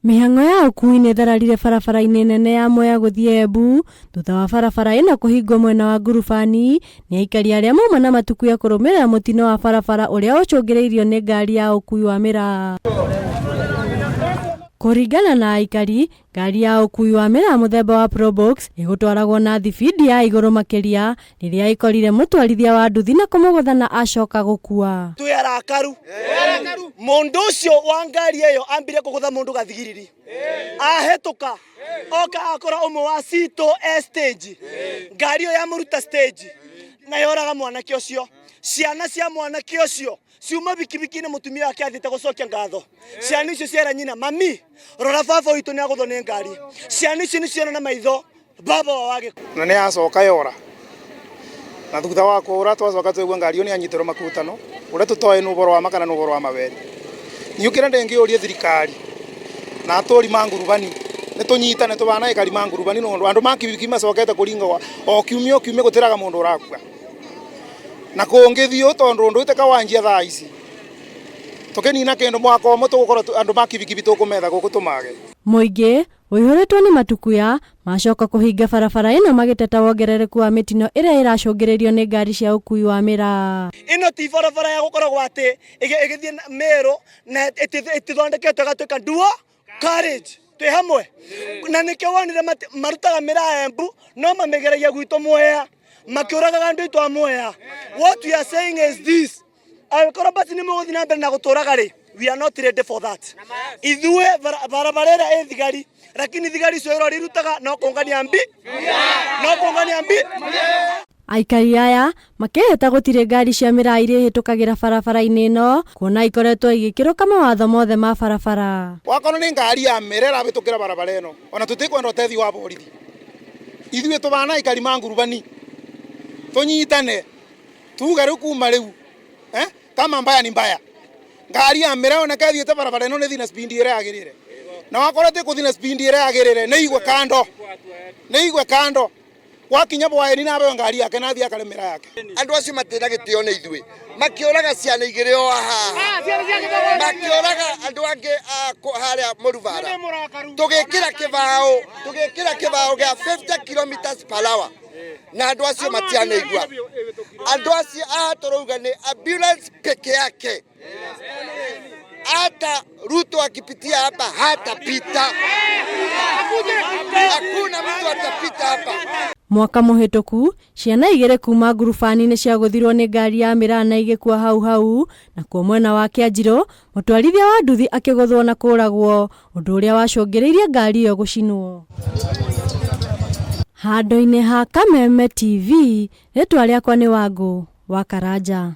Mĩhang'o ya ũkui nĩ thararire barabara-inĩ nene ya Mwea gũthiĩ Embu thutha wa barabara ĩno kũhingwo mwena wa Ngurubani nĩ aikari arĩa mauma na matuku ya kũrũmĩrĩra mũtino wa barabara ũrĩa ũcũngĩrĩirio nĩ ngari ya ũkui wa mĩraa. Kũringana na aikari, ngari ya ũkui wa mĩraa mũthemba wa Probox ĩgũtwaragwo na thibindi ya igũrũ makĩria rĩrĩa ĩkorire mũtwarithia wa nduthi na kũmũgũtha na acoka gũkua. Twĩ arakaru mũndũ ũcio wa ngari ĩyo ambire kũgũtha mũndũ gathigiriri ahĩtũka oka akora ũmwe wa Cito stage ngari ĩyo ya mũruta stage na yoraga mwanake ũcio. Ciana cia mwanake ũcio ciuma bikibiki-inĩ mũtumia wake athĩte gũcokia ngatho. Ciana icio ciera nyina, mami rora baba witũ nĩ agũthwo nĩ ngari. Ciana icio nĩ ciona na maitho baba wage na nĩ acoka yora na thutha wa kũra twacoka twĩgua ngari ĩyo nĩ anyitĩrwo makutano ũrĩa tũtoĩ nĩ ũboro wa ma kana nĩ ũboro wa maweri. Niĩ ũkĩra ndĩngĩũria thirikari na atũri ma Ngurubani nĩ tũnyitane tũbana aikari ma Ngurubani no andũ ma kibiki macokete kũringa o kiumia gũtĩraga mũndũ ũrakua na kũngĩthio tondũ ndũ iteka wanjia thaa ici tũkĩnina kĩndũ mwaka ũmwe tũgũkorwo andũ ma kibiki tũkũmetha gũkũ tũmage. Mũingĩ ũihũrĩtwo nĩ matukuya macoka kũhinga barabara ĩno magĩteta wongerereku wa mĩtino ĩrĩa ĩracũngĩrĩrio nĩ ngari cia ũkui wa mĩraa. Ĩno ti barabara ya gũkoragwo atĩ ĩgĩthiĩ Meru na ĩtithondeketwo ĩgatuĩka dual carriage. Twĩ hamwe na nĩkĩo wonire marutaga mĩraa Embu no mamĩgeragia gwitũ Mwea makĩũragaga andũ aitũ a Mwea. What we are saying is this: angĩkorwo basi nĩ mũgũthiĩ na mbere na gũtũraga rĩ, we are not ready for that. Ithuĩ barabara ĩrĩa ĩ thigari lakini thigari icio ĩrori irutaga no kũngania mbi. Aikari aya makĩhĩta gũtirĩ ngari cia mĩraa iria ihĩtũkagĩra barabara-inĩ ĩno kuona ikoretwo igĩkĩrũka mawatho mothe ma barabara. Wakorwo nĩ ngari ya mĩraa ĩrabĩtũkĩra barabara ĩno ona tũtikwenda ũteithio wa borithi. Ithuĩ tũbana aikari ma Ngurubani tũnyitane tuge rĩu kuma rĩu kama mbaya ni mbaya. Ngari ya mĩraa ona kathiĩte barabara ĩno nĩ thina speed ĩrĩa yagĩrĩire na wakorwo tĩkũthi na speed ĩrĩa yagĩrĩire nĩ igwe kando wakinya bwaĩri na abe ngari yake na thia karemera yake. Andũ acio matĩra gĩtĩo nĩ ithuĩ makĩũraga ciana igĩrĩ o haha makĩũraga andũ angĩ harĩa Mũrubara tũgĩkĩra kĩbao gĩa 50 km/h na andũ acio matianaigua. Andũ acio tũrauga nĩ ambulance peke yake. Hata Ruto akipitia hapa hatapita. Hakuna mtu atapita hapa. Mwaka mũhĩtũku ciana igĩrĩ kuma Ngurubani nĩ ciagũthirwo nĩ ngari ya mĩraa na igĩkua hau na kuo mwena wa Kĩanjĩrũ mũtwarithia wa nduthi akĩgũthwo na kũragwo ũndũ ũrĩa wacũngĩrĩirie ngari ĩyo gũcinwo. Handũ-inĩ ha Kameme TV, rĩtwa rĩakwa nĩ Wangũ wa Karanja.